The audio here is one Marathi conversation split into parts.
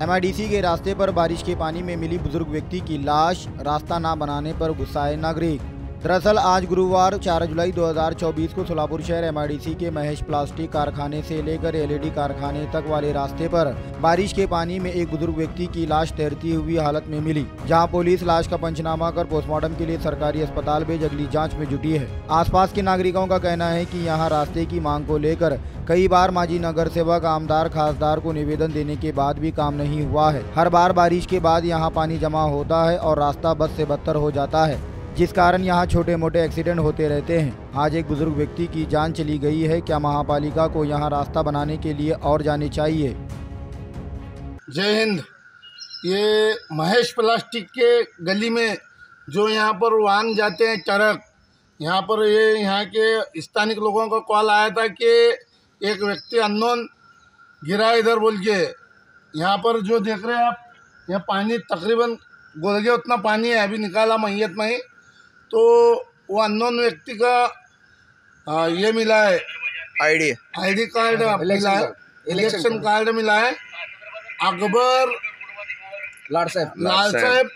एमआईडीसी के रास्ते पर बारिश के पानी में मिली बुजुर्ग व्यक्ति की लाश, रास्ता न बनाने पर गुस्साए नागरिक। दरअसल आज गुरुवार 4 जुलाई 2024 को सोलापुर शहर एमआईडीसी के महेश प्लास्टिक कारखाने से लेकर एलईडी कारखाने तक वाले रास्ते पर बारिश के पानी में एक बुजुर्ग व्यक्ति की लाश तैरती हुई हालत में मिली, जहां पुलिस लाश का पंचनामा कर पोस्टमार्टम के लिए सरकारी अस्पताल भेज अगली जांच में जुटी है। आसपास के नागरिकों का कहना है कि यहां रास्ते की मांग को लेकर कई बार माजी नगर सेवक, आमदार, खासदार को निवेदन देने के बाद भी काम नहीं हुआ है। हर बार बारिश के बाद यहाँ पानी जमा होता है और रास्ता बद से बदतर हो जाता है, जिस कारण यहाँ छोटे मोटे एक्सीडेंट होते रहते हैं। आज एक बुजुर्ग व्यक्ति की जान चली गई है। क्या महापालिका को यहाँ रास्ता बनाने के लिए और जाने चाहिए? जय हिंद। ये महेश प्लास्टिक के गली में जो यहाँ पर वाहन जाते हैं ट्रक, यहाँ पर यहाँ के स्थानिक लोगों का कॉल आया था कि एक व्यक्ति अननोन गिरा इधर बोल के। यहाँ पर जो देख रहे हैं आप, यहाँ पानी तकरीबन गोलगे उतना पानी है, अभी निकाला मैयत में ही। तो वो अननोन व्यक्ति का ये मिला है, आईडी कार्ड मिला है, इलेक्शन कार्ड मिला है। अकबर लाल साहब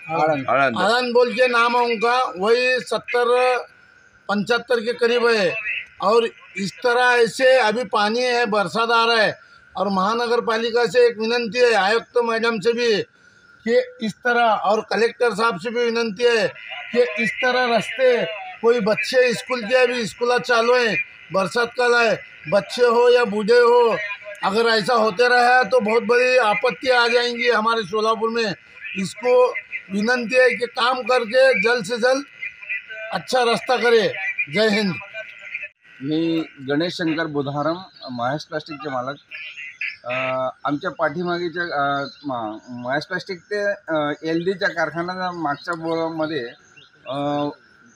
आनंद बोल के नाम है उनका, वही 70-75 के करीब है। और इस तरह ऐसे अभी पानी है, बरसात आ रहा है, और महानगर पालिका से एक विनंती है, आयुक्त मैडम से भी कि इस तरह, और कलेक्टर साहब से भी विनंती है कि इस तरह रास्ते, कोई बच्चे स्कूल के, अभी स्कूल चालू है, बरसात काल है, बच्चे हो या बूढ़े हो, अगर ऐसा होते रहा तो बहुत बड़ी आपत्ति आ जाएंगी हमारे सोलापुर में। इसको विनंती है कि काम करके जल्द से जल्द अच्छा रास्ता करे। जय हिंद। मी गणेश शंकर बुधारम, महेश प्लास्टिकचे मालक। आमच्या पाठीमागेच्या महेश प्लास्टिक ते एलडीच्या कारखान्याच्या मागच्या बोरामध्ये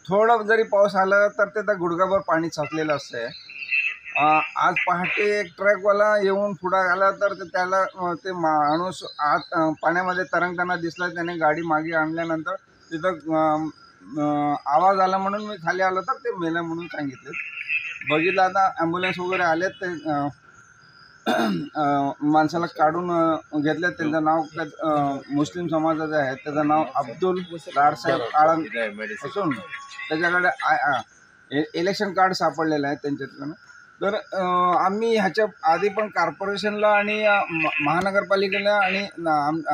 थोडं जरी पाऊस आला तर त्याचा गुडघाभर पाणी साचलेलं असते। आज पहाटे एक ट्रकवाला येऊन पुढे आला तर त्याला ते माणूस आत पाण्यामध्ये तरंगताना दिसला। त्याने गाडी मागे आणल्यानंतर तिथं आवाज आला म्हणून मी खाली आलो तर ते मेलं म्हणून सांगितले। बघितलं आता ॲम्ब्युलन्स वगैरे आलेत, ते माणसाला काढून घेतलं। त्याचं नाव मुस्लिम समाजाचं आहे, त्याचं नाव अब्दुल लाडसाहेब आळंद असून त्याच्याकडे इलेक्शन कार्ड सापडलेलं आहे त्यांच्याकडनं। तर आम्ही ह्याच्या आधी पण कॉर्पोरेशनला आणि महानगरपालिकेला आणि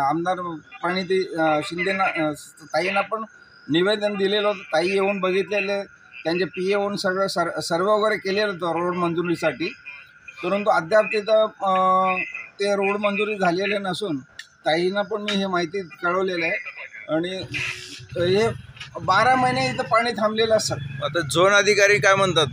आमदार प्रणिती शिंदेना ताईंना पण निवेदन दिलेलं होतं। ताई येऊन बघितलेले, त्यांचे पी येऊन सगळं सर्वे वगैरे केलेलं होतं रोड मंजुरीसाठी, परंतु अद्याप तिथं ते रोड मंजुरी झालेले नसून ताईंना पण मी हे माहिती कळवलेलं आहे। आणि हे 12 महिने इथं पाणी थांबलेलं असतं। आता झोन अधिकारी काय म्हणतात?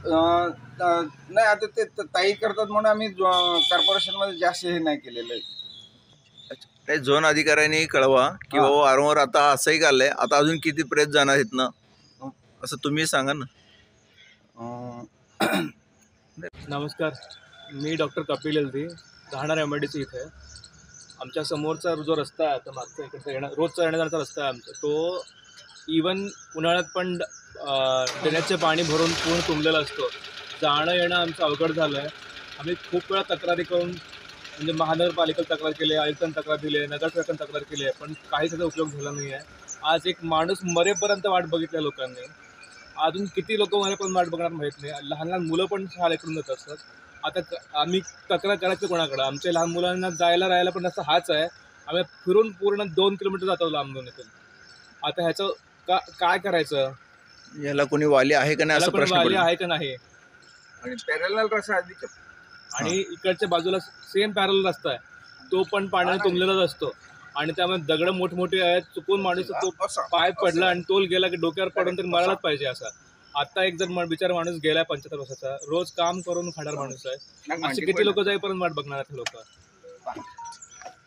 नाही, आता ते ताई करतात म्हणून आम्ही कॉर्पोरेशनमध्ये जास्त हे नाही केलेलं आहे। झोन अधिकाऱ्यांनी कळवा की बाबा वारंवार आता असंही झालंय, आता अजून किती प्रेस जाणार आहेत ना, असं तुम्ही सांगा ना। नमस्कार, मी डॉक्टर कपिल एलदी, राहणार एमआयडीसी इथे। आमच्या समोरचा जो रस्ता आहे, तर मागचा इकडचा रोजचा येण्याचा रस्ता आहे आमचा, तो इवन उन्हाळ्यात पण ड्रेनेजचे पाणी भरून पूर्ण तुंबलेला असतो। जाणं येणं आमचं अवघड झालं आहे। आम्ही खूप वेळा तक्रारी करून, म्हणजे महानगरपालिकेला तक्रार केली, आयुक्तांना तक्रार दिली आहे, नगरसेवकांना तक्रार केली आहे, पण काही त्याचा उपयोग झाला नाही आहे। आज एक माणूस मरेपर्यंत वाट बघितल्या लोकांनी, अजून किती लोक मरेपर्यंत वाट बघणार माहीत नाही। लहान लहान मुलं पण शाळेकडून जात असतात। आता आम्ही तक्रार करायचं कोणाकडं? आमच्या लहान मुलांना जायला राहायला पण रस्ता हाच आहे, आम्ही फिरून पूर्ण 2 किलोमीटर जातो लांबून इथून। आता ह्याचं काय करायचं? याला कोणी वाली आहे का नाही असं प्रश्न वाली आहे का नाही? आणि पॅरलल रस्ता अधिक, आणि इकडच्या बाजूला सेम पॅरलल रस्ता आहे, तो पण पाण्याने तुंबलेलाच असतो। आणि त्यामुळे दगड मोठमोठे आहेत, चुकून माणूस तो पाय पडला आणि तोल गेला की डोक्यावर पडून तरी मरायलाच पाहिजे असा। आता एक जर बिचारा माणूस गेलाय 75 वर्षाचा, रोज काम करून खाणार माणूस आहे, असे किती लोक जाईपर्यंत वाट बघणार आहेत लोक?